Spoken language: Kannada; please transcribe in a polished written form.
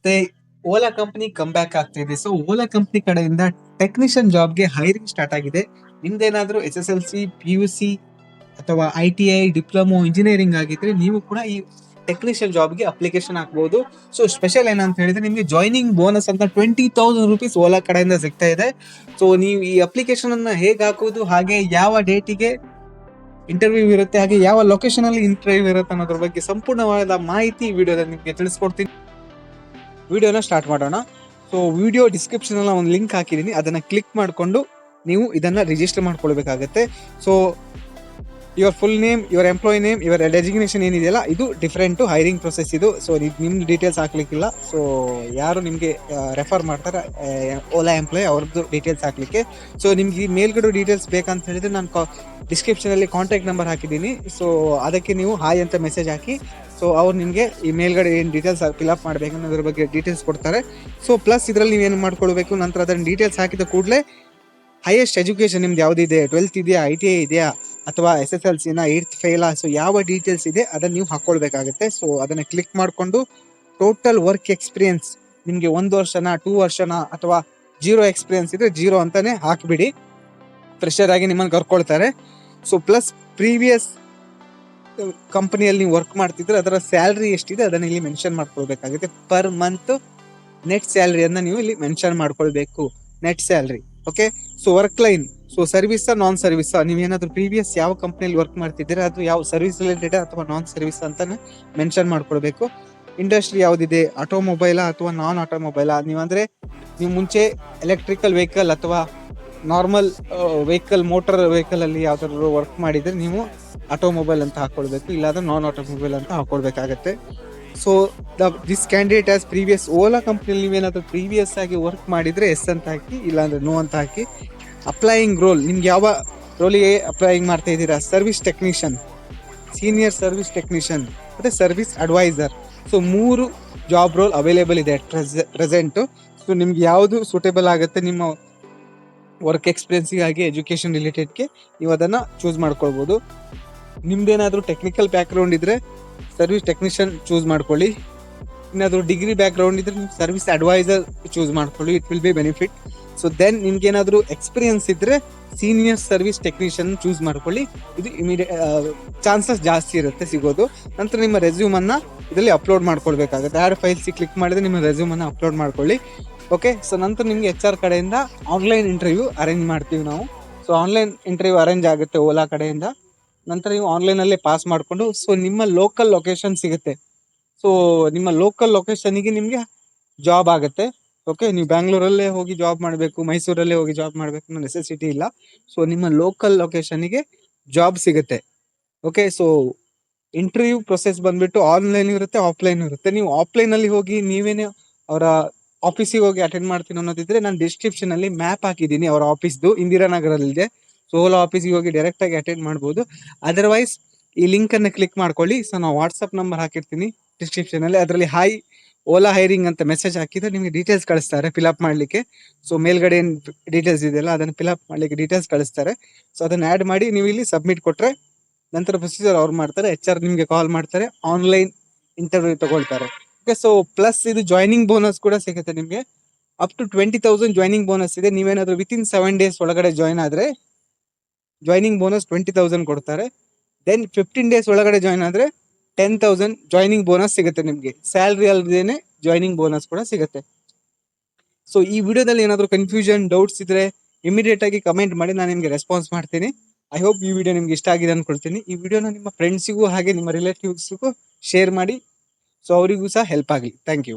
ನಮಸ್ತೆ. ಓಲಾ ಕಂಪನಿ ಕಮ್ ಬ್ಯಾಕ್ ಆಗ್ತಿದೆ. ಸೊ ಓಲಾ ಕಂಪನಿ ಕಡೆಯಿಂದ ಟೆಕ್ನಿಷಿಯನ್ ಜಾಬ್ಗೆ ಹೈರಿಂಗ್ ಸ್ಟಾರ್ಟ್ ಆಗಿದೆ. ನಿಮ್ದೇನಾದ್ರೂ SSLC, PUC ಅಥವಾ ITI, ಡಿಪ್ಲೊಮೊ, ಇಂಜಿನಿಯರಿಂಗ್ ಆಗಿದ್ರೆ ನೀವು ಕೂಡ ಈ ಟೆಕ್ನಿಷಿಯನ್ ಜಾಬ್ಗೆ ಅಪ್ಲಿಕೇಶನ್ ಹಾಕ್ಬಹುದು. ಸೊ ಸ್ಪೆಷಲ್ ಏನಂತ ಹೇಳಿದ್ರೆ ನಿಮಗೆ ಜಾಯ್ನಿಂಗ್ ಬೋನಸ್ ಅಂತ 20,000 rupees ಓಲಾ ಕಡೆಯಿಂದ ಸಿಗ್ತಾ ಇದೆ. ಸೊ ನೀವು ಈ ಅಪ್ಲಿಕೇಶನ್ ಅನ್ನ ಹೇಗೆ ಹಾಕುವುದು, ಹಾಗೆ ಯಾವ ಡೇಟಿಗೆ ಇಂಟರ್ವ್ಯೂ ಇರುತ್ತೆ, ಹಾಗೆ ಯಾವ ಲೊಕೇಶನ್ ಅಲ್ಲಿ ಇಂಟರ್ವ್ಯೂ ಇರುತ್ತೆ ಅನ್ನೋದ್ರ ಬಗ್ಗೆ ಸಂಪೂರ್ಣವಾದ ಮಾಹಿತಿ ವಿಡಿಯೋದಲ್ಲಿ ನಿಮಗೆ ತಿಳಿಸ್ಕೊಡ್ತೀನಿ. ವಿಡಿಯೋನ ಸ್ಟಾರ್ಟ್ ಮಾಡೋಣ. ಸೊ ವಿಡಿಯೋ ಡಿಸ್ಕ್ರಿಪ್ಷನ್ ಅಲ್ಲಿ ಒಂದು ಲಿಂಕ್ ಹಾಕಿದ್ದೀನಿ, ಅದನ್ನ ಕ್ಲಿಕ್ ಮಾಡಿಕೊಂಡು ನೀವು ಇದನ್ನ ರಿಜಿಸ್ಟರ್ ಮಾಡ್ಕೊಳ್ಬೇಕಾಗತ್ತೆ. So your full name, your employee name, your designation ಏನಿದೆಯಲ್ಲ ಇದು ಡಿಫ್ರೆಂಟು ಹೈರಿಂಗ್ ಪ್ರೊಸೆಸ್ ಇದು. ಸೊ ನಿಮ್ಮ ಡೀಟೇಲ್ಸ್ ಹಾಕ್ಲಿಕ್ಕಿಲ್ಲ. ಸೊ ಯಾರು ನಿಮಗೆ ರೆಫರ್ ಮಾಡ್ತಾರೆ ಓಲಾ ಎಂಪ್ಲಾಯ್ ಅವ್ರದ್ದು ಡೀಟೇಲ್ಸ್ ಹಾಕ್ಲಿಕ್ಕೆ. ಸೊ ನಿಮ್ಗೆ ಈ ಮೇಲ್ಗಡೆ ಡೀಟೇಲ್ಸ್ ಬೇಕಂತ ಹೇಳಿದ್ರೆ ನಾನು ಡಿಸ್ಕ್ರಿಪ್ಷನ್ ಅಲ್ಲಿ ಕಾಂಟ್ಯಾಕ್ಟ್ ನಂಬರ್ ಹಾಕಿದ್ದೀನಿ. ಸೊ ಅದಕ್ಕೆ ನೀವು ಹಾಯ್ ಅಂತ ಮೆಸೇಜ್ ಹಾಕಿ. ಸೊ ಅವ್ರು ನಿಮಗೆ ಈ ಮೇಲ್ಗಡೆ ಏನು ಡೀಟೇಲ್ಸ್ ಫಿಲ್ಅಪ್ ಮಾಡಬೇಕು ಅನ್ನೋದ್ರ ಬಗ್ಗೆ ಡೀಟೇಲ್ಸ್ ಕೊಡ್ತಾರೆ. ಸೊ ಪ್ಲಸ್ ಇದರಲ್ಲಿ ನೀವೇನು ಮಾಡ್ಕೊಳ್ಬೇಕು, ನಂತರ ಅದನ್ನ ಡೀಟೇಲ್ಸ್ ಹಾಕಿದ ಕೂಡಲೇ ಹೈಯೆಸ್ಟ್ ಎಜುಕೇಶನ್ ನಿಮ್ದು ಯಾವುದಿದೆ, 12th ಇದೆಯಾ, ITI ಇದೆಯಾ, ಅಥವಾ SSLC ನ 8th ಫೇಲಾ, ಸೊ ಯಾವ ಡೀಟೇಲ್ಸ್ ಇದೆ ಅದನ್ನ ನೀವು ಹಾಕೊಳ್ಬೇಕಾಗುತ್ತೆ. ಸೊ ಅದನ್ನ ಕ್ಲಿಕ್ ಮಾಡಿಕೊಂಡು ಟೋಟಲ್ ವರ್ಕ್ ಎಕ್ಸ್ಪೀರಿಯನ್ಸ್ ನಿಮಗೆ 1 ವರ್ಷನ, 2 ವರ್ಷನ, ಅಥವಾ 0 ಎಕ್ಸ್ಪೀರಿಯನ್ಸ್ ಇದ್ರೆ 0 ಅಂತಾನೆ ಹಾಕ್ಬಿಡಿ. ಫ್ರೆಶರ್ ಆಗಿ ನಿಮ್ಮನ್ನು ಕರ್ಕೊಳ್ತಾರೆ. ಸೊ ಪ್ಲಸ್ ಪ್ರೀವಿಯಸ್ ಕಂಪನಿಯಲ್ಲಿ ನೀವು ವರ್ಕ್ ಮಾಡ್ತಿದ್ರೆ ಅದರ ಸ್ಯಾಲ್ರಿ ಎಷ್ಟಿದೆ ಅದನ್ನ ಇಲ್ಲಿ ಮೆನ್ಷನ್ ಮಾಡ್ಕೊಳ್ಬೇಕಾಗುತ್ತೆ. ಪರ್ ಮಂತ್ ನೆಟ್ ಸ್ಯಾಲರಿಯನ್ನ ನೀವು ಇಲ್ಲಿ ಮೆನ್ಷನ್ ಮಾಡ್ಕೊಳ್ಬೇಕು, net salary. Okay. So work line, so service non service, ನೀವೇನಾದ್ರೂ ಪ್ರೀವಿಯಸ್ ಯಾವ ಕಂಪನಿಯಲ್ಲಿ ವರ್ಕ್ ಮಾಡ್ತಿದ್ದೀರಾ ಅದು ಯಾವ ಸರ್ವಿಸ್ ರಿಲೇಟೆಡ್ ಅಥವಾ ನಾನ್ ಸರ್ವಿಸ್ ಅಂತಾನೆ ಮೆನ್ಷನ್ ಮಾಡ್ಕೊಳ್ಬೇಕು. ಇಂಡಸ್ಟ್ರಿ ಯಾವ್ದಿದೆ, ಆಟೋಮೊಬೈಲಾ ಅಥವಾ ನಾನ್ ಆಟೋಮೊಬೈಲಾ, ನೀವು ಮುಂಚೆ ಎಲೆಕ್ಟ್ರಿಕಲ್ ವೆಹಿಕಲ್ ಅಥವಾ ನಾರ್ಮಲ್ ವೆಹಿಕಲ್, ಮೋಟರ್ ವೆಹಿಕಲ್ ಅಲ್ಲಿ ಯಾವ್ದಾದ್ರು ವರ್ಕ್ ಮಾಡಿದ್ರೆ ನೀವು ಆಟೋಮೊಬೈಲ್ ಅಂತ ಹಾಕೊಳ್ಬೇಕು, ಇಲ್ಲಾಂದ್ರೆ ನಾನ್ ಆಟೋಮೊಬೈಲ್ ಅಂತ ಹಾಕೊಳ್ಬೇಕಾಗತ್ತೆ. So this candidate as previous Ola ಕಂಪ್ನಿಯಲ್ಲಿ ನೀವೇನಾದ್ರೂ ಪ್ರೀವಿಯಸ್ ಆಗಿ ವರ್ಕ್ ಮಾಡಿದ್ರೆ ಎಸ್ ಅಂತ ಹಾಕಿ, ಇಲ್ಲಾಂದ್ರೆ ನೋ ಅಂತ ಹಾಕಿ. ಅಪ್ಲೈಯಿಂಗ್ ರೋಲ್, ನಿಮ್ಗೆ ಯಾವ ರೋಲಿಗೆ ಅಪ್ಲೈಯಿಂಗ್ ಮಾಡ್ತಾ ಇದ್ದೀರಾ, service technician, senior service technician ಮತ್ತೆ service adviser. So 3 job role available ಇದೆ ಪ್ರೆಸೆಂಟು. ಸೊ ನಿಮ್ಗೆ ಯಾವುದು ಸೂಟೇಬಲ್ ಆಗುತ್ತೆ ನಿಮ್ಮ ವರ್ಕ್ ಎಕ್ಸ್ಪೀರಿಯನ್ಸಿಗಾಗಿ, ಎಜುಕೇಶನ್ ರಿಲೇಟೆಡ್ಗೆ ನೀವು ಅದನ್ನ ಚೂಸ್ ಮಾಡ್ಕೊಳ್ಬೋದು. ನಿಮ್ದೇನಾದ್ರೂ ಟೆಕ್ನಿಕಲ್ ಬ್ಯಾಕ್ ಗ್ರೌಂಡ್ ಇದ್ರೆ ಸರ್ವಿಸ್ ಟೆಕ್ನಿಷಿಯನ್ ಚೂಸ್ ಮಾಡ್ಕೊಳ್ಳಿ. ಏನಾದರೂ ಡಿಗ್ರಿ ಬ್ಯಾಕ್ ಗ್ರೌಂಡ್ ಇದ್ರೆ ನೀವು ಸರ್ವಿಸ್ ಅಡ್ವೈಸರ್ ಚೂಸ್ ಮಾಡ್ಕೊಳ್ಳಿ, it will be benefit. So then ನಿಮ್ಗೆ ಏನಾದರೂ ಎಕ್ಸ್ಪೀರಿಯನ್ಸ್ ಇದ್ರೆ ಸೀನಿಯರ್ ಸರ್ವಿಸ್ ಟೆಕ್ನಿಷಿಯನ್ ಚೂಸ್ ಮಾಡ್ಕೊಳ್ಳಿ, ಇದು ಇಮಿಡಿಯೇಟ್ ಚಾನ್ಸಸ್ ಜಾಸ್ತಿ ಇರುತ್ತೆ ಸಿಗೋದು. ನಂತರ ನಿಮ್ಮ ರೆಸ್ಯೂಮ್ ಅನ್ನ ಇದರಲ್ಲಿ ಅಪ್ಲೋಡ್ ಮಾಡ್ಕೊಳ್ಬೇಕಾಗುತ್ತೆ. ಆ್ಯಡ್ ಫೈಲ್ಸ್ ಕ್ಲಿಕ್ ಮಾಡಿದ್ರೆ ನಿಮ್ಮ ರೆಸ್ಯೂಮ್ ಅನ್ನ ಅಪ್ಲೋಡ್ ಮಾಡ್ಕೊಳ್ಳಿ. ಓಕೆ. ಸೊ ನಂತರ ನಿಮ್ಗೆ HR ಕಡೆಯಿಂದ ಆನ್ಲೈನ್ ಇಂಟರ್ವ್ಯೂ ಅರೇಂಜ್ ಮಾಡ್ತೀವಿ ನಾವು. ಸೊ ಆನ್ಲೈನ್ ಇಂಟರ್ವ್ಯೂ ಅರೇಂಜ್ ಆಗುತ್ತೆ ಓಲಾ ಕಡೆಯಿಂದ. ನಂತರ ನೀವು ಆನ್ಲೈನ್ ಅಲ್ಲೇ ಪಾಸ್ ಮಾಡಿಕೊಂಡು ಸೊ ನಿಮ್ಮ ಲೋಕಲ್ ಲೊಕೇಶನ್ ಸಿಗುತ್ತೆ. ಸೊ ನಿಮ್ಮ ಲೋಕಲ್ ಲೊಕೇಶನ್ಗೆ ನಿಮಗೆ ಜಾಬ್ ಆಗುತ್ತೆ. ಓಕೆ. ನೀವು ಬ್ಯಾಂಗ್ಳೂರಲ್ಲೇ ಹೋಗಿ ಜಾಬ್ ಮಾಡಬೇಕು, ಮೈಸೂರಲ್ಲೇ ಹೋಗಿ ಜಾಬ್ ಮಾಡಬೇಕು ಅನ್ನೋ ನೆಸೆಸಿಟಿ ಇಲ್ಲ. ಸೊ ನಿಮ್ಮ ಲೋಕಲ್ ಲೊಕೇಶನ್ಗೆ ಜಾಬ್ ಸಿಗುತ್ತೆ. ಓಕೆ. ಸೊ ಇಂಟರ್ವ್ಯೂ ಪ್ರೊಸೆಸ್ ಬಂದ್ಬಿಟ್ಟು ಆನ್ಲೈನ್ ಇರುತ್ತೆ, ಆಫ್ಲೈನ್ ಇರುತ್ತೆ. ನೀವು ಆಫ್ಲೈನ್ ಅಲ್ಲಿ ಹೋಗಿ ನೀವೇನೇ ಅವರ ಆಫೀಸಿಗೆ ಹೋಗಿ ಅಟೆಂಡ್ ಮಾಡ್ತೀನಿ ಅನ್ನೋದಿದ್ರೆ ನಾನು ಡಿಸ್ಕ್ರಿಪ್ಷನ್ ಅಲ್ಲಿ ಮ್ಯಾಪ್ ಹಾಕಿದ್ದೀನಿ ಅವರ ಆಫೀಸ್ದು, ಇಂದಿರಾನಗರಲ್ಲಿದೆ. ಸೊ ಓಲಾ ಆಫೀಸಿಗೆ ಹೋಗಿ ಡೈರೆಕ್ಟ್ ಆಗಿ ಅಟೆಂಡ್ ಮಾಡ್ಬೋದು. ಅದರ್ವೈಸ್ ಈ ಲಿಂಕ್ ಅನ್ನ ಕ್ಲಿಕ್ ಮಾಡ್ಕೊಳ್ಳಿ. ಸೊ ನಾವು ವಾಟ್ಸ್ಆಪ್ ನಂಬರ್ ಹಾಕಿರ್ತೀನಿ ಡಿಸ್ಕ್ರಿಪ್ಷನ್ ಅಲ್ಲಿ, ಅದರಲ್ಲಿ ಹಾಯ್ ಓಲಾ ಹೈರಿಂಗ್ ಅಂತ ಮೆಸೇಜ್ ಹಾಕಿದ್ರೆ ನಿಮಗೆ ಡೀಟೇಲ್ಸ್ ಕಳಿಸ್ತಾರೆ ಫಿಲ್ಅಪ್ ಮಾಡ್ಲಿಕ್ಕೆ. ಸೊ ಮೇಲ್ಗಡೆ ಏನು ಡೀಟೇಲ್ಸ್ ಇದೆಯಲ್ಲ ಅದನ್ನ ಫಿಲ್ಅಪ್ ಮಾಡ್ಲಿಕ್ಕೆ ಡೀಟೇಲ್ಸ್ ಕಳಿಸ್ತಾರೆ. ಸೊ ಅದನ್ನ ಆ್ಯಡ್ ಮಾಡಿ ನೀವು ಇಲ್ಲಿ ಸಬ್ಮಿಟ್ ಕೊಟ್ರೆ ನಂತರ ಪ್ರೊಸೀಜರ್ ಅವ್ರು ಮಾಡ್ತಾರೆ, HR ನಿಮಗೆ ಕಾಲ್ ಮಾಡ್ತಾರೆ, ಆನ್ಲೈನ್ ಇಂಟರ್ವ್ಯೂ ತಗೊಳ್ತಾರೆ. ಓಕೆ. ಸೊ ಪ್ಲಸ್ ಇದು ಜಾಯ್ನಿಂಗ್ ಬೋನಸ್ ಕೂಡ ಸಿಗುತ್ತೆ ನಿಮಗೆ. ಅಪ್ ಟು 20,000 ಜಾಯ್ನಿಂಗ್ ಬೋನಸ್ ಇದೆ. ನೀವೇನಾದ್ರೂ ವಿತಿನ್ 7 days ಒಳಗಡೆ ಜಾಯ್ನ್ ಆದ್ರೆ ಜಾಯ್ನಿಂಗ್ ಬೋನಸ್ 20,000 ಕೊಡ್ತಾರೆ. ದೆನ್ 15 days ಒಳಗಡೆ ಜಾಯ್ನ್ ಆದ್ರೆ 10,000 ಜಾಯ್ನಿಂಗ್ ಬೋನಸ್ ಸಿಗುತ್ತೆ ನಿಮಗೆ. ಸ್ಯಾಲ್ರಿ ಅಲ್ಲದೇನೆ ಜಾಯ್ನಿಂಗ್ ಬೋನಸ್ ಕೂಡ ಸಿಗುತ್ತೆ. ಸೊ ಈ ವಿಡಿಯೋದಲ್ಲಿ ಏನಾದರೂ ಕನ್ಫ್ಯೂಷನ್, ಡೌಟ್ಸ್ ಇದ್ರೆ ಇಮಿಡಿಯೇಟ್ ಆಗಿ ಕಮೆಂಟ್ ಮಾಡಿ, ನಾನು ನಿಮಗೆ ರೆಸ್ಪಾನ್ಸ್ ಮಾಡ್ತೀನಿ. ಐ ಹೋಪ್ ಈ ವಿಡಿಯೋ ನಿಮ್ಗೆ ಇಷ್ಟ ಆಗಿದೆ ಅನ್ಕೊಳ್ತೀನಿ. ಈ ವಿಡಿಯೋನ ನಿಮ್ಮ ಫ್ರೆಂಡ್ಸಿಗೂ ಹಾಗೆ ನಿಮ್ಮ ರಿಲೇಟಿವ್ಸ್ಗೂ ಶೇರ್ ಮಾಡಿ, ಸೊ ಅವರಿಗೂ ಸಹ ಹೆಲ್ಪ್ ಆಗಲಿ. Thank you.